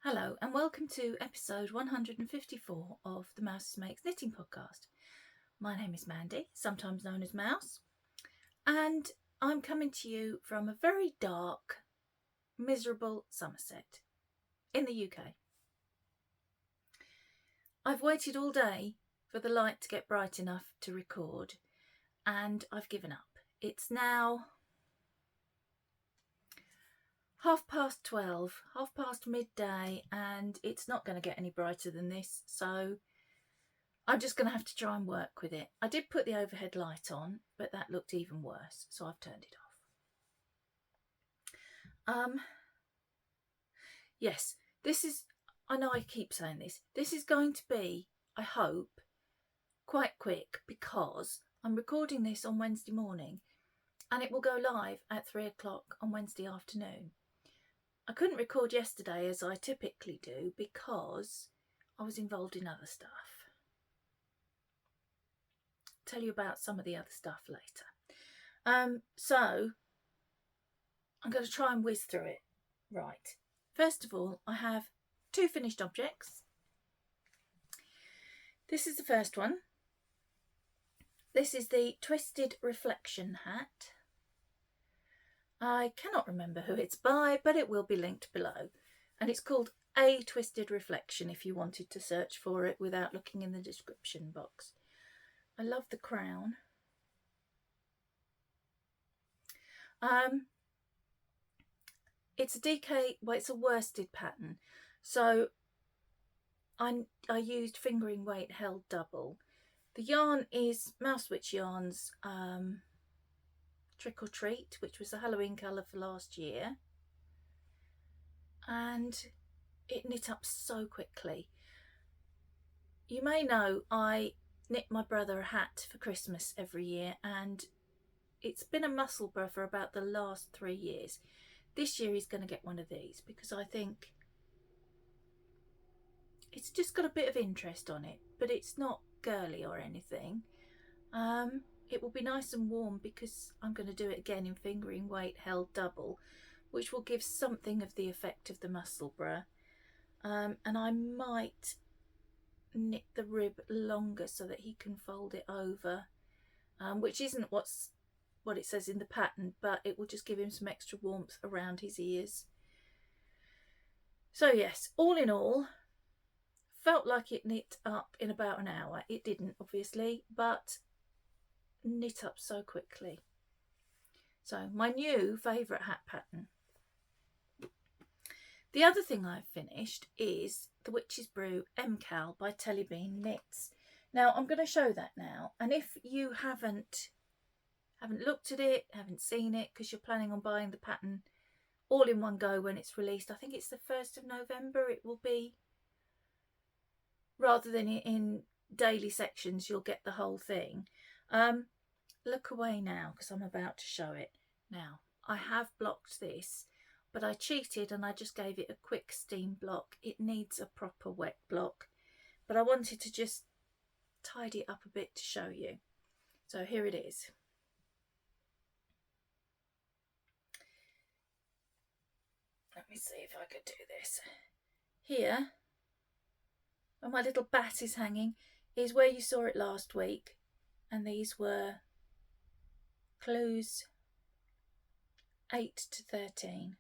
Hello and welcome to episode 154 of the Mouse Makes Knitting podcast. My name is Mandy, sometimes known as Mouse, and I'm coming to you from a very dark, miserable Somerset in the UK. I've waited all day for the light to get bright enough to record, and I've given up. It's now 12:30, half past midday, and it's not going to get any brighter than this, so I'm just going to have to try and work with it. I did put the overhead light on, but that looked even worse, so I've turned it off. Yes, this is, I know I keep saying this is going to be, I hope, quite quick, because I'm recording this on Wednesday morning and it will go live at 3 o'clock on Wednesday afternoon. I couldn't record yesterday as I typically do because I was involved in other stuff. I'll tell you about some of the other stuff later. So I'm going to try and whiz through it. Right. First of all, I have 2 finished objects. This is the first one. This is the Twisted Reflection hat. I cannot remember who it's by, but it will be linked below. And it's called A Twisted Reflection if you wanted to search for it without looking in the description box. I love the crown. It's a DK, well, it's a worsted pattern. So I used fingering weight held double. The yarn is Mousewitch Yarn's Trick or Treat, which was the Halloween colour for last year, and it knit up so quickly. You may know I knit my brother a hat for Christmas every year, and it's been a Musselburgh for about the last 3 years. This year he's going to get one of these because I think it's just got a bit of interest on it, but it's not girly or anything. It will be nice and warm because I'm going to do it again in fingering weight held double, which will give something of the effect of the Musselburgh. And I might knit the rib longer so that he can fold it over, which isn't what it says in the pattern, but it will just give him some extra warmth around his ears. So yes, all in all, felt like it knit up in about an hour. It didn't, obviously, but knit up so quickly. So my new favourite hat pattern. The other thing I've finished is the Witch's Brew MKAL by Tellybean Knits. Now I'm going to show that now, and if you haven't looked at it, haven't seen it, because you're planning on buying the pattern all in one go when it's released, I think it's the 1st of November it will be, rather than in daily sections, you'll get the whole thing. Look away now because I'm about to show it. Now, I have blocked this, but I cheated and I just gave it a quick steam block. It needs a proper wet block, but I wanted to just tidy it up a bit to show you. So here it is. Let me see if I could do this. Here, where my little bat is hanging, is where you saw it last week, and these were clues 8 to 13.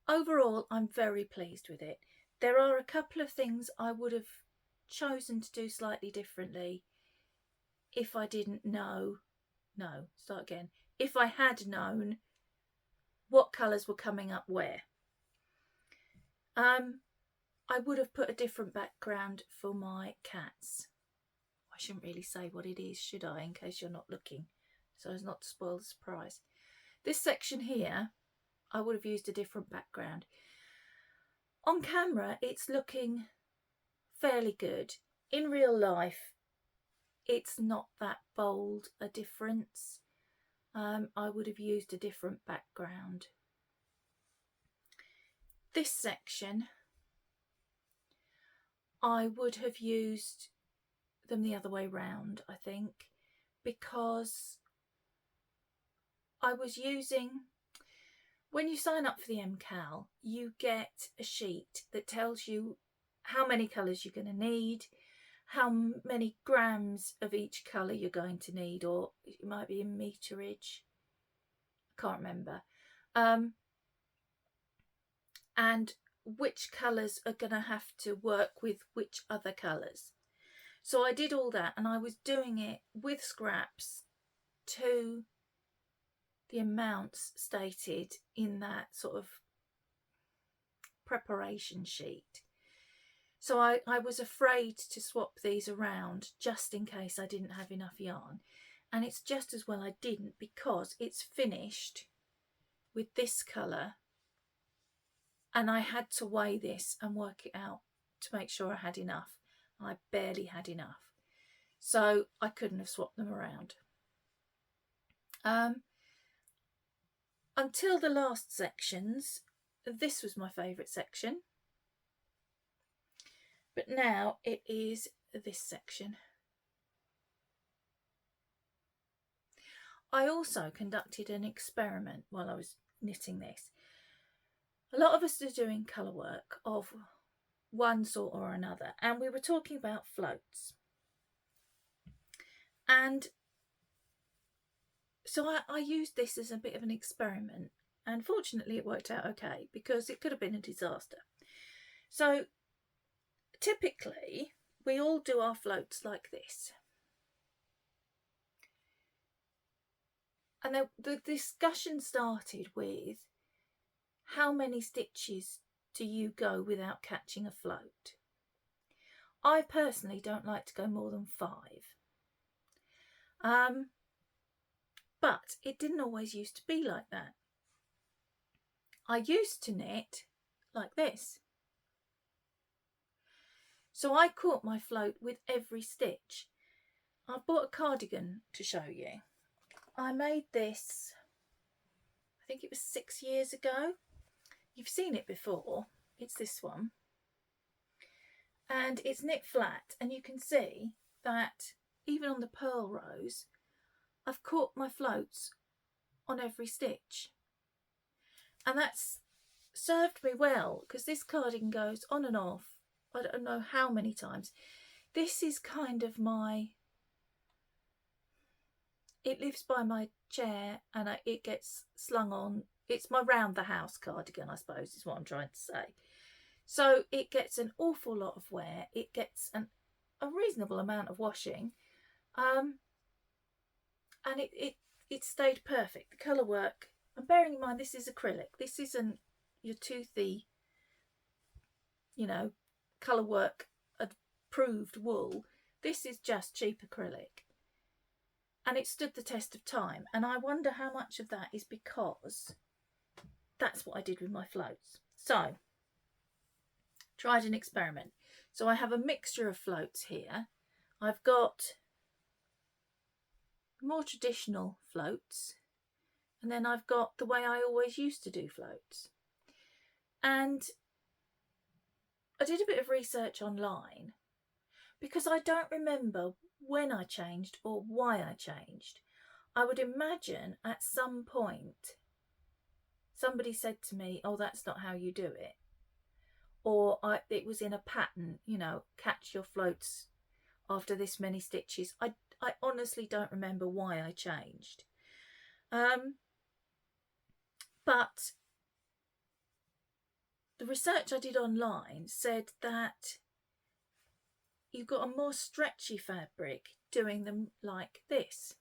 Overall, I'm very pleased with it. There are a couple of things I would have chosen to do slightly differently if I didn't know. No, start again. If I had known what colours were coming up where. I would have put a different background for my cats. I shouldn't really say what it is, should I, in case you're not looking, so as not to spoil the surprise. This section here, I would have used a different background. On camera, it's looking fairly good. In real life, it's not that bold a difference. I would have used a different background. This section, I would have used them the other way round, I think, because I was using, when you sign up for the MKAL, you get a sheet that tells you how many colours you're going to need, how many grams of each colour you're going to need, or it might be in meterage. I can't remember. And which colours are going to have to work with which other colours. So I did all that, and I was doing it with scraps to the amounts stated in that sort of preparation sheet. So I was afraid to swap these around just in case I didn't have enough yarn. And it's just as well I didn't, because it's finished with this colour. And I had to weigh this and work it out to make sure I had enough. I barely had enough. So I couldn't have swapped them around. Until the last sections, this was my favourite section. But now it is this section. I also conducted an experiment while I was knitting this. A lot of us are doing colour work of one sort or another, and we were talking about floats. And so I used this as a bit of an experiment, and fortunately it worked out okay, because it could have been a disaster. So typically we all do our floats like this. And the discussion started with, how many stitches do you go without catching a float? I personally don't like to go more than 5. But it didn't always used to be like that. I used to knit like this. So I caught my float with every stitch. I bought a cardigan to show you. I made this, I think it was 6 years ago. You've seen it before. It's this one. And it's knit flat, and you can see that even on the purl rows, I've caught my floats on every stitch. And that's served me well, because this cardigan goes on and off, I don't know how many times. This is kind of my, it lives by my chair, and it gets slung on. It's my round the house cardigan, I suppose, is what I'm trying to say. So it gets an awful lot of wear. It gets a reasonable amount of washing. And it stayed perfect. The colour work, and bearing in mind this is acrylic. This isn't your toothy, you know, colour work approved wool. This is just cheap acrylic. And it stood the test of time. And I wonder how much of that is because that's what I did with my floats. So, tried an experiment. So I have a mixture of floats here. I've got more traditional floats, and then I've got the way I always used to do floats. And I did a bit of research online, because I don't remember when I changed or why I changed. I would imagine at some point somebody said to me, oh, that's not how you do it. Or it was in a pattern, you know, catch your floats after this many stitches. I honestly don't remember why I changed. But the research I did online said that you've got a more stretchy fabric doing them like this.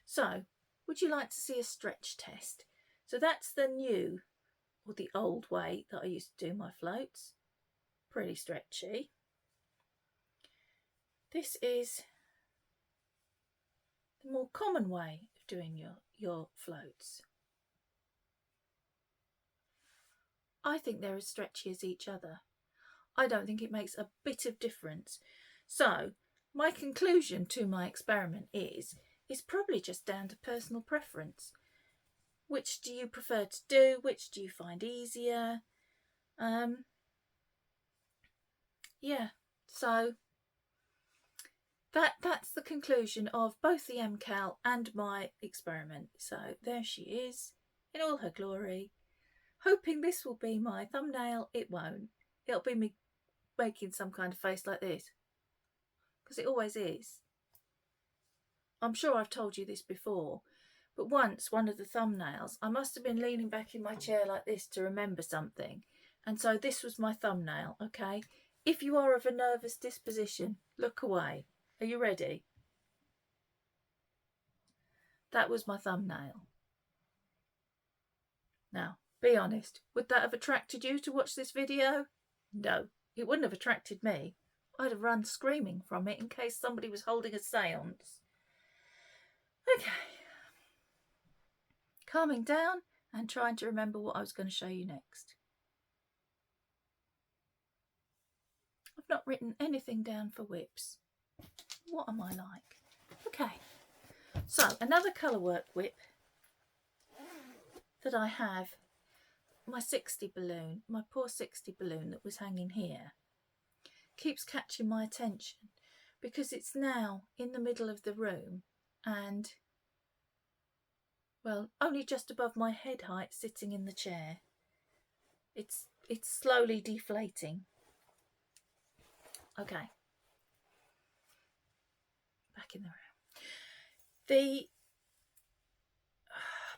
So, would you like to see a stretch test? So that's the new, or the old way that I used to do my floats. Pretty stretchy. This is the more common way of doing your floats. I think they're as stretchy as each other. I don't think it makes a bit of difference. So my conclusion to my experiment is it's probably just down to personal preference. Which do you prefer to do? Which do you find easier? Yeah, so that's the conclusion of both the MKAL and my experiment. So there she is in all her glory. hoping this will be my thumbnail. It won't. It'll be me making some kind of face like this, because it always is. I'm sure I've told you this before, but once, one of the thumbnails, I must have been leaning back in my chair like this to remember something, and so this was my thumbnail. Okay, if you are of a nervous disposition, look away. Are you ready? That was my thumbnail. Now, be honest, would that have attracted you to watch this video? No, it wouldn't have attracted me. I'd have run screaming from it in case somebody was holding a séance. Okay. Calming down and trying to remember what I was going to show you next. I've not written anything down for whips. What am I like? Okay. So, another colour work whip that I have, my 60 balloon, my poor 60 balloon that was hanging here, keeps catching my attention because it's now in the middle of the room and, well, only just above my head height sitting in the chair. It's slowly deflating. Okay. Back in the room. The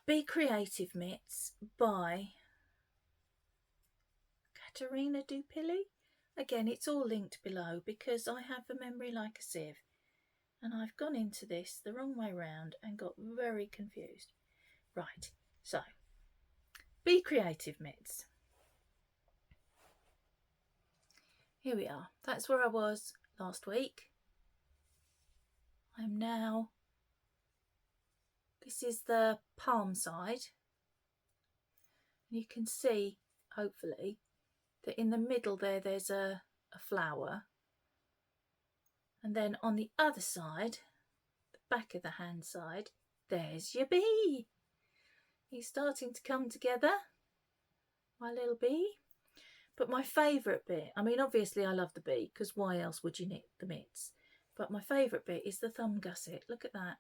Be Creative mitts by Katerina Dupilli. Again, it's all linked below because I have a memory like a sieve and I've gone into this the wrong way round and got very confused. Right, so Be Creative mitts. Here we are. That's where I was last week. I'm now, this is the palm side. You can see, hopefully, that in the middle there's a flower. And then on the other side, the back of the hand side, there's your bee. He's starting to come together, my little bee. But my favourite bit, I mean, obviously I love the bee, because why else would you knit the mitts? But my favourite bit is the thumb gusset. Look at that.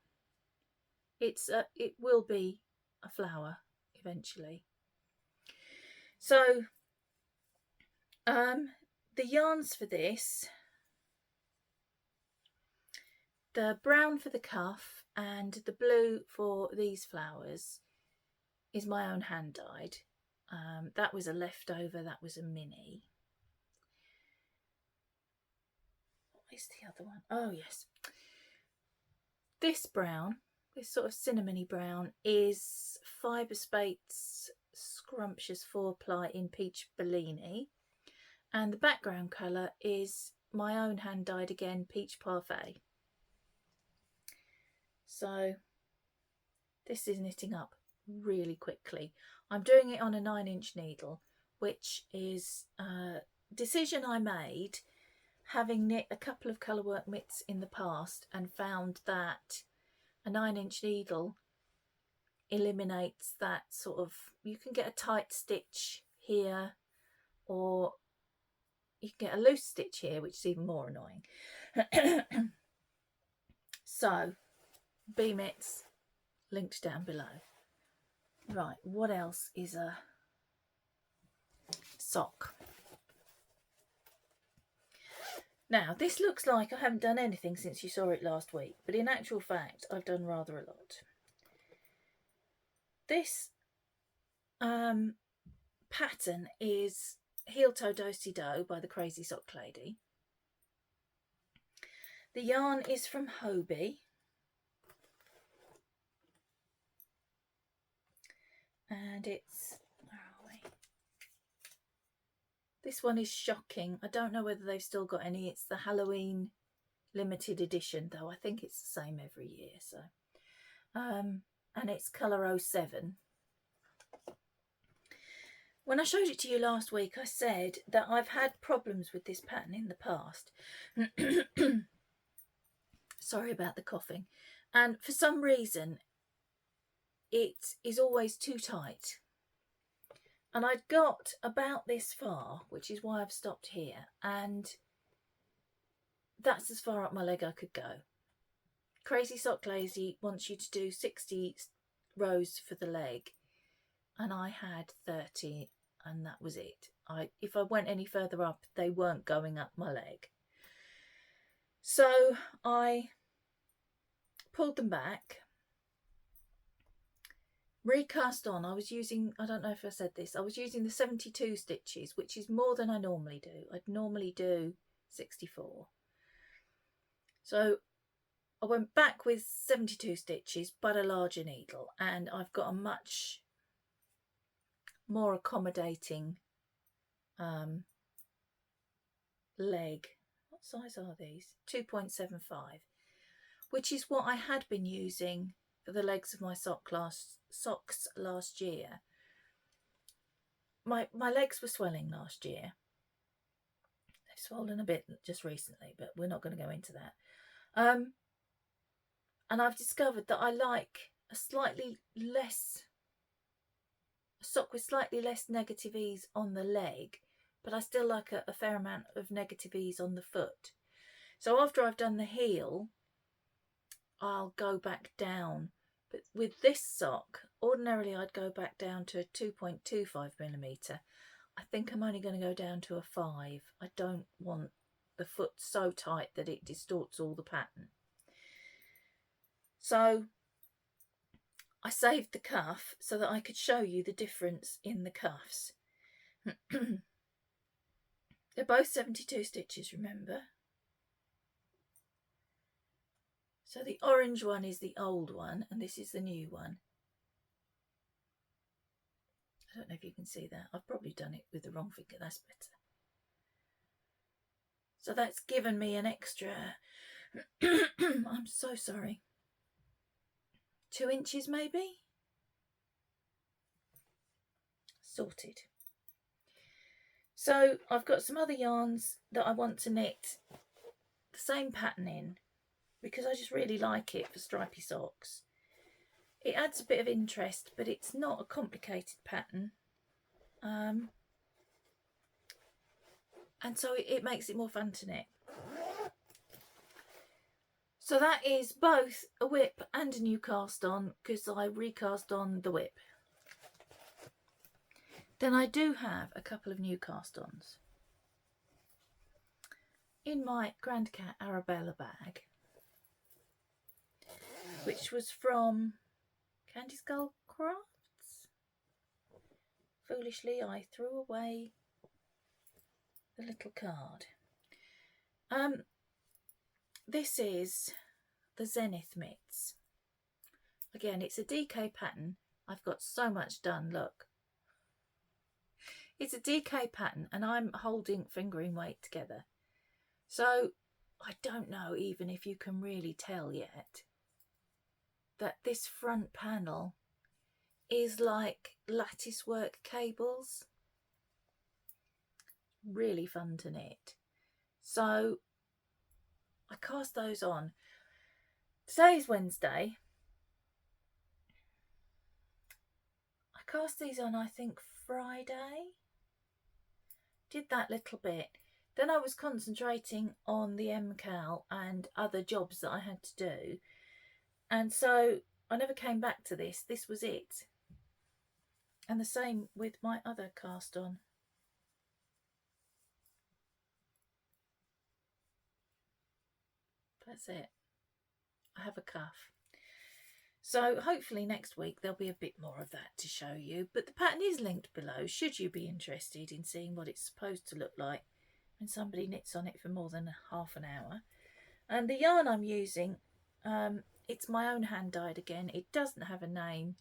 It will be a flower eventually. So, the yarns for this, the brown for the cuff and the blue for these flowers is my own hand dyed. That was a leftover, that was a mini. What is the other one? Oh yes. This brown, this sort of cinnamony brown, is Fibre Spate's Scrumptious 4-ply in Peach Bellini. And the background colour is my own hand dyed again, Peach Parfait. So this is knitting up really quickly. I'm doing it on a 9-inch needle, which is a decision I made having knit a couple of colourwork mitts in the past and found that a 9-inch needle eliminates that sort of, you can get a tight stitch here or you can get a loose stitch here, which is even more annoying. So, bee mitts linked down below. Right, what else is a sock? Now, this looks like I haven't done anything since you saw it last week, but in actual fact, I've done rather a lot. This pattern is Heel Toe Doy Dough by the Crazy Sock Lady. The yarn is from Hobie. And it's, where are we? This one is shocking. I don't know whether they've still got any. It's the Halloween limited edition, though. I think it's the same every year. So, and it's colour 07. When I showed it to you last week, I said that I've had problems with this pattern in the past. Sorry about the coughing. And for some reason, it is always too tight. And I'd got about this far, which is why I've stopped here. And that's as far up my leg I could go. Crazy Sock Lazy wants you to do 60 rows for the leg. and I had 30, and that was it. If I went any further up, they weren't going up my leg. So I pulled them back, recast on. I was using, I don't know if I said this, I was using the 72 stitches, which is more than I normally do. I'd normally do 64. So I went back with 72 stitches, but a larger needle, and I've got a much more accommodating leg. What size are these? 2.75, which is what I had been using for the legs of my socks last year. My legs were swelling last year. They've swollen a bit just recently, but we're not going to go into that. And I've discovered that I like a sock with slightly less negative ease on the leg, but I still like a fair amount of negative ease on the foot. So after I've done the heel, I'll go back down. But with this sock, ordinarily I'd go back down to a 2.25mm. I think I'm only going to go down to a 5. I don't want the foot so tight that it distorts all the pattern. So I saved the cuff so that I could show you the difference in the cuffs. They're both 72 stitches, remember? So the orange one is the old one, and this is the new one. I don't know if you can see that. I've probably done it with the wrong finger. That's better. So that's given me an extra, I'm so sorry, 2 inches maybe? Sorted. So I've got some other yarns that I want to knit the same pattern in, because I just really like it for stripy socks. It adds a bit of interest, but it's not a complicated pattern. And so it makes it more fun to knit. So that is both a whip and a new cast on, because I recast on the whip. Then I do have a couple of new cast ons in my Grand Cat Arabella bag, which was from Candy Skull Crafts. Foolishly, I threw away the little card. This is the Zenith mitts. Again, it's a DK pattern. I've got so much done, look. It's a DK pattern, and I'm holding fingering weight together. So I don't know even if you can really tell yet that this front panel is like lattice work cables. Really fun to knit. So I cast those on. Today's Wednesday. I cast these on, I think, Friday. Did that little bit. Then I was concentrating on the MKAL and other jobs that I had to do. And so I never came back to this. This was it. And the same with my other cast on. That's it. I have a cuff. So hopefully next week there'll be a bit more of that to show you. But the pattern is linked below should you be interested in seeing what it's supposed to look like when somebody knits on it for more than half an hour. And the yarn I'm using, it's my own hand dyed again. It doesn't have a name.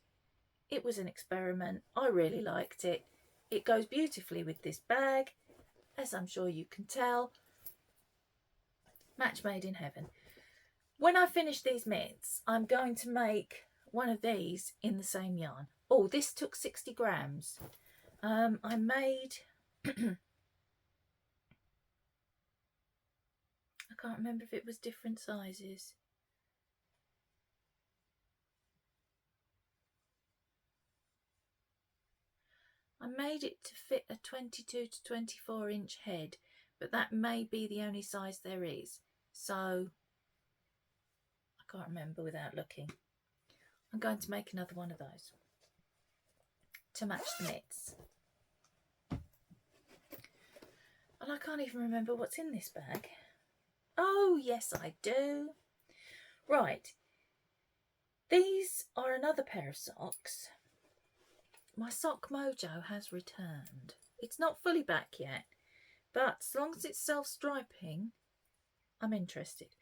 It was an experiment. I really liked it. It goes beautifully with this bag, as I'm sure you can tell. Match made in heaven. When I finish these mitts, I'm going to make one of these in the same yarn. Oh, this took 60 grams. I made... I can't remember if it was different sizes. I made it to fit a 22 to 24 inch head, but that may be the only size there is. So... can't remember without looking. I'm going to make another one of those. to match the knits. And I can't even remember what's in this bag. Oh, yes, I do. Right. These are another pair of socks. My sock mojo has returned. It's not fully back yet, but as long as it's self-striping, I'm interested.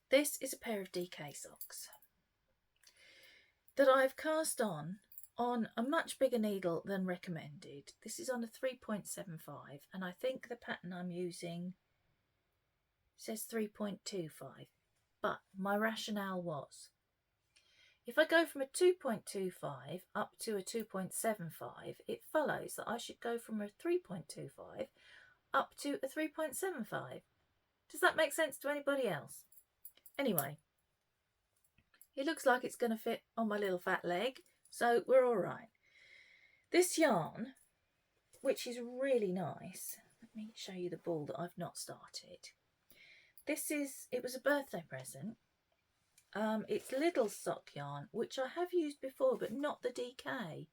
This is a pair of DK socks that I've cast on a much bigger needle than recommended. This is on a 3.75, and I think the pattern I'm using says 3.25, but my rationale was, if I go from a 2.25 up to a 2.75, it follows that I should go from a 3.25 up to a 3.75. Does that make sense to anybody else? Anyway, it looks like it's going to fit on my little fat leg, so we're all right. This yarn, which is really nice, let me show you the ball that I've not started. It was a birthday present. It's Lidl sock yarn, which I have used before, but not the DK. I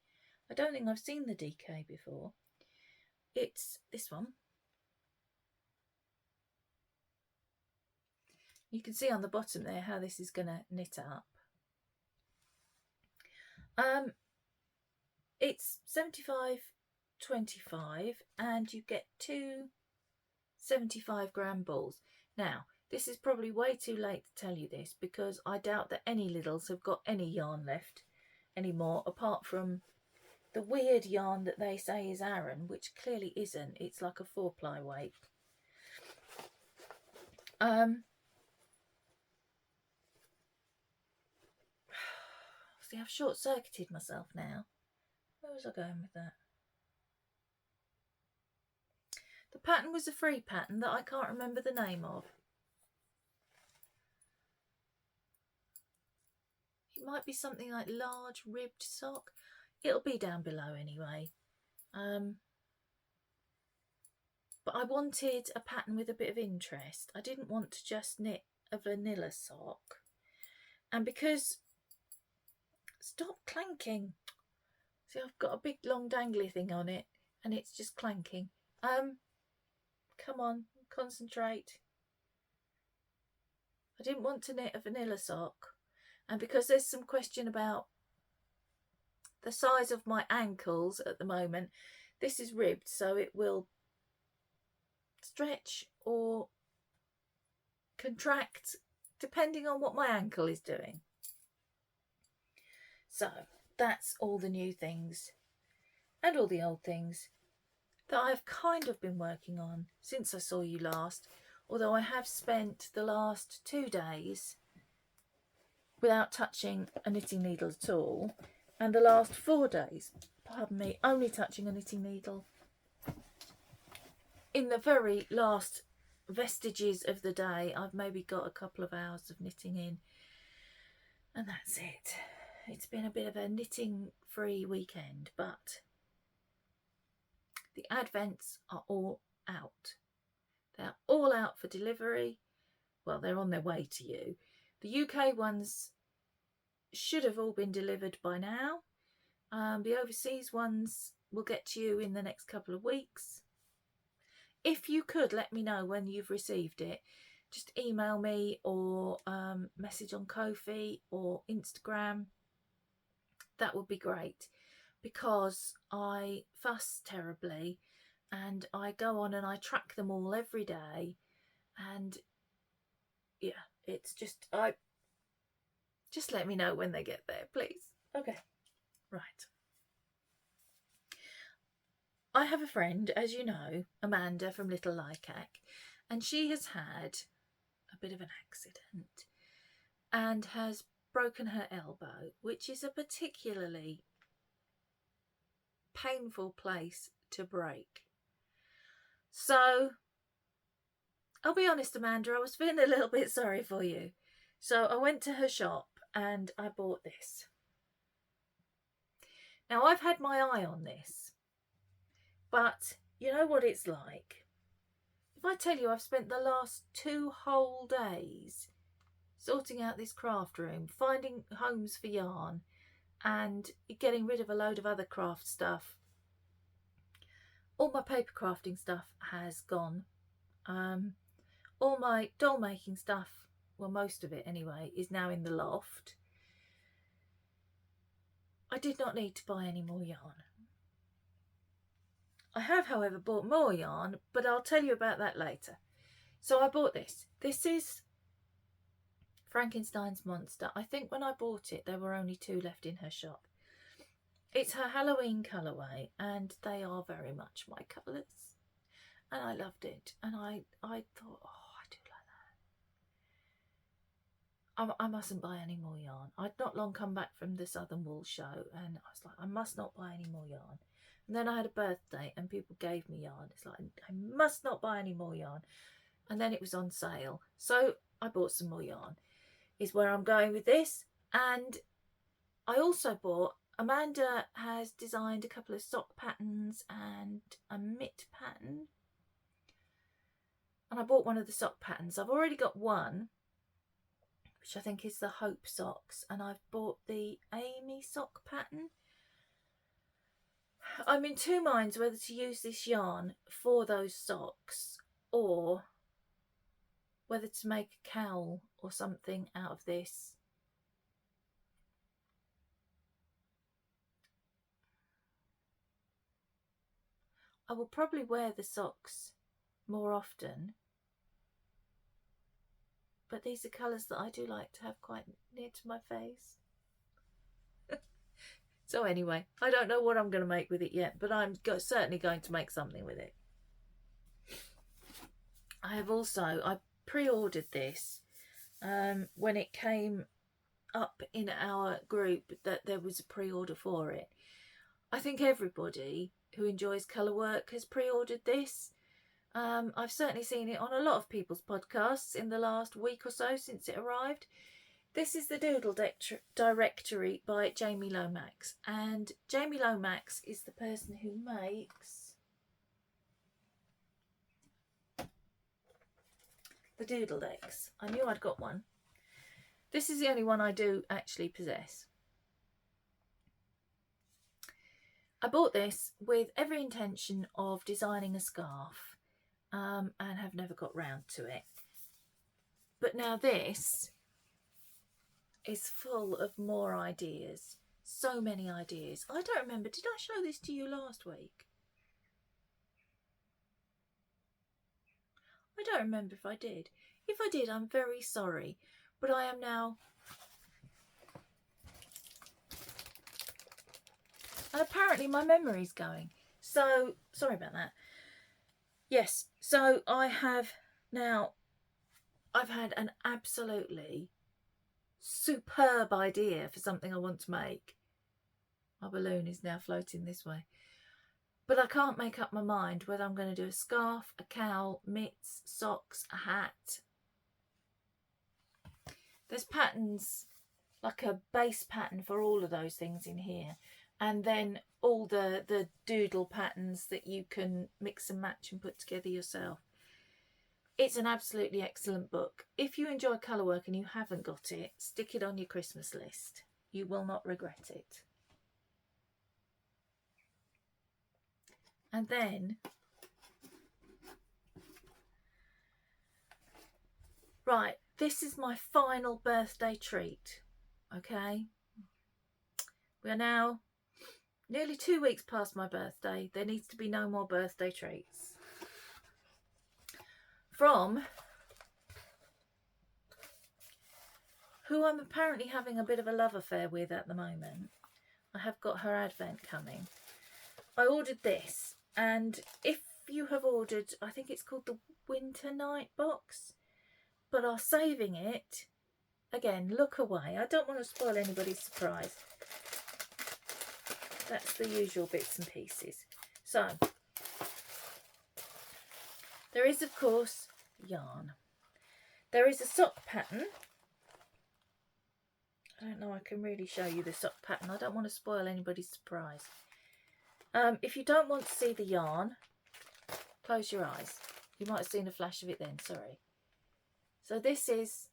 don't think I've seen the DK before. It's this one. You can see on the bottom there how this is going to knit up. It's 75/25, and you get two 75-gram balls. Now, this is probably way too late to tell you this, because I doubt that any Lidls have got any yarn left anymore, apart from the weird yarn that they say is Aran, which clearly isn't. It's like a 4-ply weight. See, I've short-circuited myself now. Where was I going with that? The pattern was a free pattern that I can't remember the name of. It might be something like large ribbed sock. It'll be down below anyway. But I wanted a pattern with a bit of interest. I didn't want to just knit a vanilla sock. And because... Stop clanking. See, I've got a big long dangly thing on it and it's just clanking. Come on, concentrate. I didn't want to knit a vanilla sock, and because there's some question about the size of my ankles at the moment, this is ribbed, so it will stretch or contract depending on what my ankle is doing. So that's all the new things and all the old things that I've kind of been working on since I saw you last, although I have spent the last 2 days without touching a knitting needle at all, and the last 4 days, pardon me, only touching a knitting needle. In the very last vestiges of the day, I've maybe got a couple of hours of knitting in, and that's it. It's been a bit of a knitting free weekend, but the advents are all out. They're all out for delivery. Well, they're on their way to you. The UK ones should have all been delivered by now. The overseas ones will get to you in the next couple of weeks. If you could let me know when you've received it, just email me or message on Ko-fi or Instagram. That would be great, because I fuss terribly and I go on and I track them all every day, and yeah, it's just just let me know when they get there, please. Okay, right. I have a friend, as you know, Amanda from Little Laak, and she has had a bit of an accident and has broken her elbow, which is a particularly painful place to break. So I'll be honest, Amanda, I was feeling a little bit sorry for you. So I went to her shop and I bought this. Now, I've had my eye on this, but you know what it's like. If I tell you I've spent the last 2 whole days sorting out this craft room, finding homes for yarn, and getting rid of a load of other craft stuff. All my paper crafting stuff has gone. All my doll making stuff, well, most of it anyway, is now in the loft. I did not need to buy any more yarn. I have, however, bought more yarn, but I'll tell you about that later. So I bought this. This is Frankenstein's Monster. I think when I bought it, there were only 2 left in her shop. It's her Halloween colourway, and they are very much my colours. And I loved it. And I thought, oh, I do like that. I mustn't buy any more yarn. I'd not long come back from the Southern Wool show, and I was like, I must not buy any more yarn. And then I had a birthday, and people gave me yarn. It's like, I must not buy any more yarn. And then it was on sale. So I bought some more yarn, is where I'm going with this. And I also bought, Amanda has designed a couple of sock patterns and a mitt pattern. And I bought one of the sock patterns. I've already got one, which I think is the Hope socks. And I've bought the Amy sock pattern. I'm in 2 minds whether to use this yarn for those socks or whether to make a cowl or something out of this. I will probably wear the socks more often, but these are colours that I do like to have quite near to my face. So anyway, I don't know what I'm going to make with it yet, but I'm certainly going to make something with it. I pre-ordered this when it came up in our group that there was a pre-order for it. I think everybody who enjoys colour work has pre-ordered this. I've certainly seen it on a lot of people's podcasts in the last week or so since it arrived. This is the Doodle Directory by Jamie Lomax, and Jamie Lomax is the person who makes the Doodle decks. I knew I'd got one. This is the only one I do actually possess. I bought this with every intention of designing a scarf and have never got round to it. But now this is full of more ideas. So many ideas. I don't remember. Did I show this to you last week? I don't remember if I did. If I did, I'm very sorry. But I am now... And apparently my memory's going. So, sorry about that. Yes, so I have now... I've had an absolutely superb idea for something I want to make. My balloon is now floating this way. But I can't make up my mind whether I'm going to do a scarf, a cowl, mitts, socks, a hat. There's patterns, like a base pattern for all of those things in here. And then all the doodle patterns that you can mix and match and put together yourself. It's an absolutely excellent book. If you enjoy colour work and you haven't got it, stick it on your Christmas list. You will not regret it. And then, right, this is my final birthday treat, okay? We are now nearly 2 weeks past my birthday. There needs to be no more birthday treats. From who I'm apparently having a bit of a love affair with at the moment. I have got her advent coming. I ordered this, and if you have ordered, I think it's called the Winter Night box, but are saving it, again, look away. I don't want to spoil anybody's surprise. That's the usual bits and pieces. So, there is, of course, yarn. There is a sock pattern. I don't know, I can really show you the sock pattern. I don't want to spoil anybody's surprise. If you don't want to see the yarn, close your eyes. You might have seen a flash of it then, sorry. So this is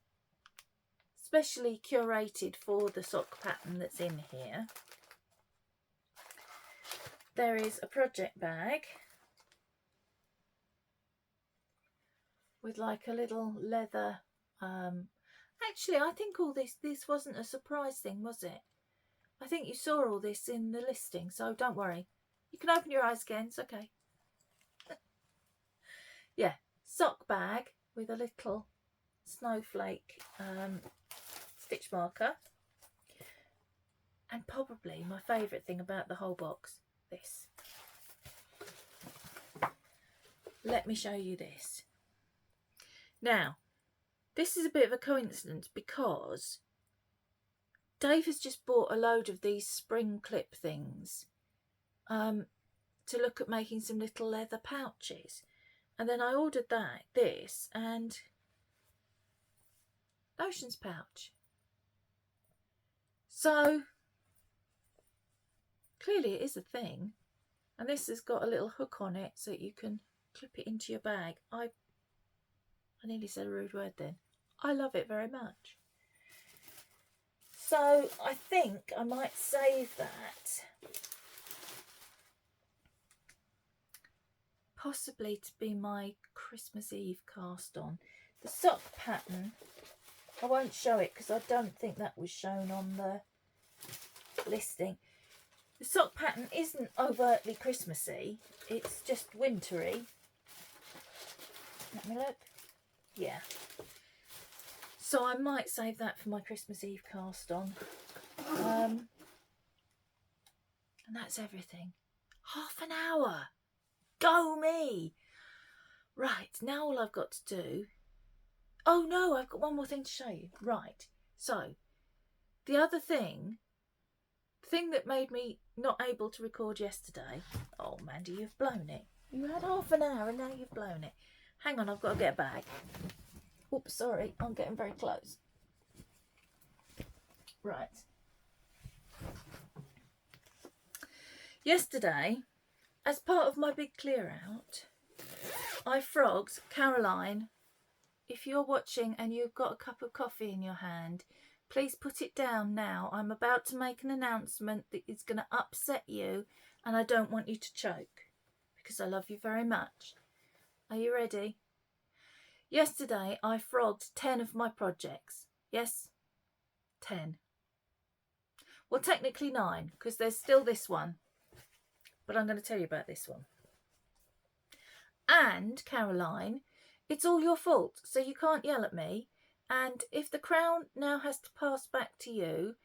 specially curated for the sock pattern that's in here. There is a project bag with like a little leather. Actually, I think all this wasn't a surprise thing, was it? I think you saw all this in the listing, so don't worry. You can open your eyes again, it's okay. Yeah, sock bag with a little snowflake stitch marker. And probably my favourite thing about the whole box, this. Let me show you this. Now, this is a bit of a coincidence because Dave has just bought a load of these spring clip things to look at making some little leather pouches. And then I ordered this and Ocean's pouch. So clearly it is a thing. And this has got a little hook on it so you can clip it into your bag. I nearly said a rude word then. I love it very much. So I think I might save that. Possibly to be my Christmas Eve cast on. The sock pattern, I won't show it because I don't think that was shown on the listing. The sock pattern isn't overtly Christmassy, it's just wintry. Let me look. Yeah. So I might save that for my Christmas Eve cast on. And that's everything. Half an hour. Go me. Right, now all I've got to do... Oh no, I've got one more thing to show you. Right, so the other thing, the thing that made me not able to record yesterday... Oh, Mandy, you've blown it. You had half an hour and now you've blown it. Hang on, I've got to get a bag. Oops, sorry, I'm getting very close. Right. Yesterday, as part of my big clear out, I frogged Caroline. If you're watching and you've got a cup of coffee in your hand, please put it down now. I'm about to make an announcement that is going to upset you and I don't want you to choke because I love you very much. Are you ready? Yesterday I frogged 10 of my projects. Yes, 10. Well, technically 9 because there's still this one. But I'm going to tell you about this one. And, Caroline, it's all your fault, so you can't yell at me. And if the crown now has to pass back to you,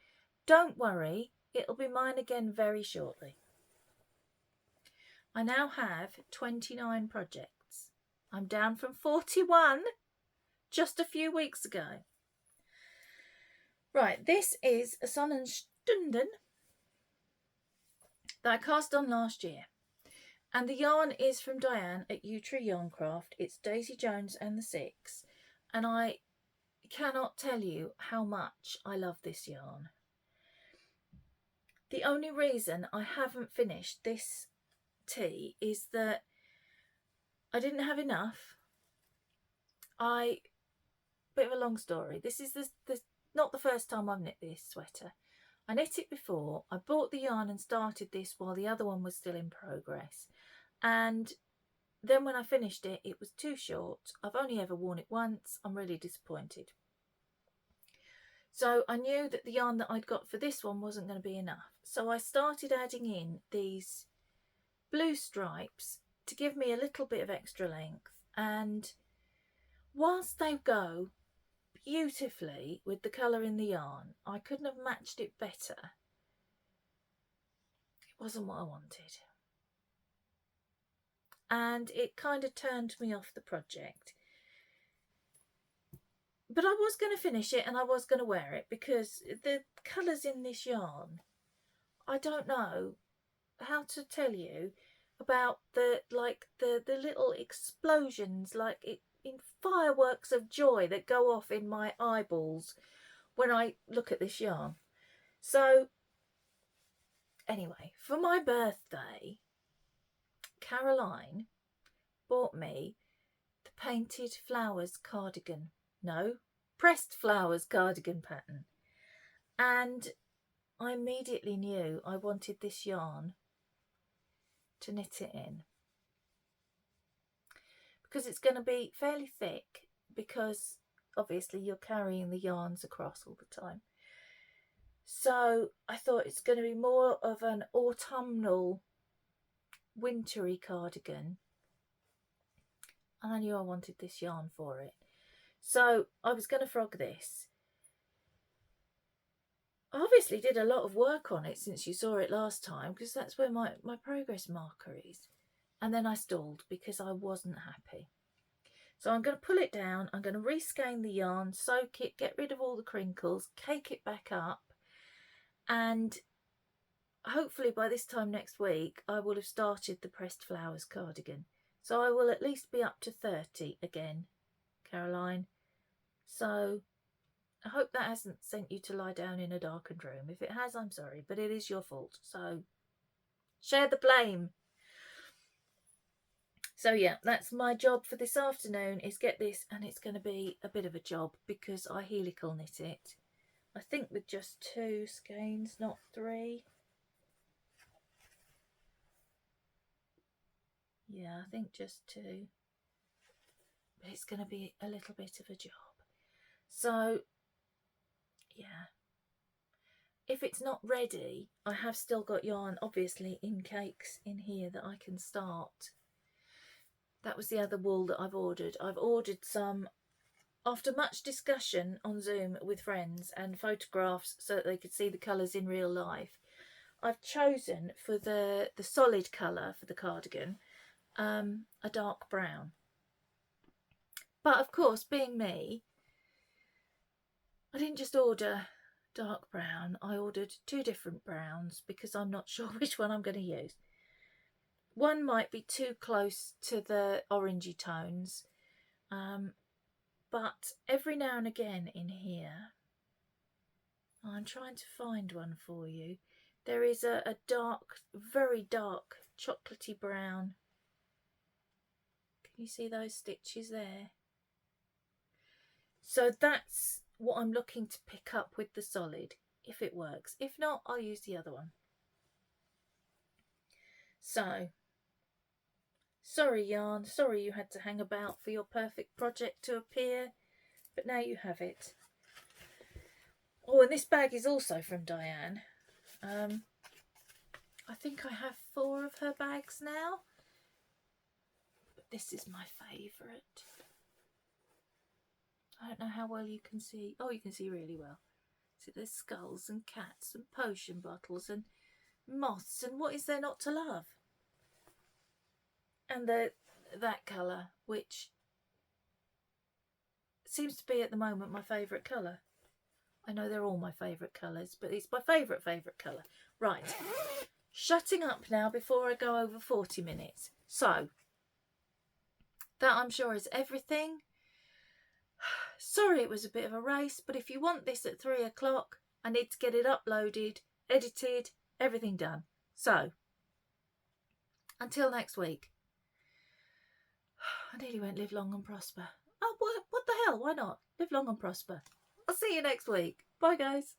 don't worry, it'll be mine again very shortly. I now have 29 projects. I'm down from 41 just a few weeks ago. Right, this is a Sonnenstunden that I cast on last year. And the yarn is from Diane at U-Tree Yarncraft. It's Daisy Jones and the Six. And I cannot tell you how much I love this yarn. The only reason I haven't finished this tea is that I didn't have enough. Bit of a long story. This is not the first time I've knit this sweater. I knit it before. I bought the yarn and started this while the other one was still in progress. And then when I finished it, it was too short. I've only ever worn it once. I'm really disappointed. So I knew that the yarn that I'd got for this one wasn't going to be enough. So I started adding in these blue stripes to give me a little bit of extra length. And whilst they go beautifully with the colour in the yarn, I couldn't have matched it better. It wasn't what I wanted. And it kind of turned me off the project. But I was going to finish it and I was going to wear it because the colours in this yarn, I don't know how to tell you about the little explosions, in fireworks of joy that go off in my eyeballs when I look at this yarn. So anyway, for my birthday, Caroline bought me the Painted Flowers cardigan. No, pressed flowers cardigan pattern, and I immediately knew I wanted this yarn to knit it in, because it's going to be fairly thick, because obviously you're carrying the yarns across all the time. So I thought it's going to be more of an autumnal, wintry cardigan, and I knew I wanted this yarn for it. So I was going to frog this. I obviously did a lot of work on it since you saw it last time, because that's where my progress marker is. And then I stalled because I wasn't happy. So I'm going to pull it down, I'm going to reskein the yarn, soak it, get rid of all the crinkles, cake it back up, and hopefully by this time next week I will have started the pressed flowers cardigan. So I will at least be up to 30 again, Caroline. So I hope that hasn't sent you to lie down in a darkened room. If it has, I'm sorry, but it is your fault. So share the blame. So yeah, that's my job for this afternoon, is get this, and it's going to be a bit of a job because I helical knit it. I think with just 2 skeins, not 3. Yeah, I think just 2. But it's going to be a little bit of a job. So yeah, if it's not ready, I have still got yarn obviously in cakes in here that I can start. That was the other wool that I've ordered. I've ordered some after much discussion on Zoom with friends and photographs so that they could see the colours in real life. I've chosen for the solid colour for the cardigan a dark brown. But of course, being me, I didn't just order dark brown. I ordered 2 different browns because I'm not sure which one I'm going to use. One might be too close to the orangey tones, but every now and again in here, I'm trying to find one for you. There is a dark, very dark chocolatey brown. Can you see those stitches there? So that's what I'm looking to pick up with the solid, if it works. If not, I'll use the other one. So, sorry yarn, sorry you had to hang about for your perfect project to appear, but now you have it. Oh, and this bag is also from Diane. I think I have 4 of her bags now, but this is my favourite. I don't know how well you can see. Oh, you can see really well. So there's skulls and cats and potion bottles and moths, and what is there not to love? And that colour, which seems to be at the moment my favourite colour. I know they're all my favourite colours, but it's my favourite colour. Right, shutting up now before I go over 40 minutes. So, that I'm sure is everything. Sorry it was a bit of a race, but if you want this at 3 o'clock, I need to get it uploaded, edited, everything done. So, until next week. I nearly went live long and prosper. Oh, what the hell? Why not? Live long and prosper. I'll see you next week. Bye, guys.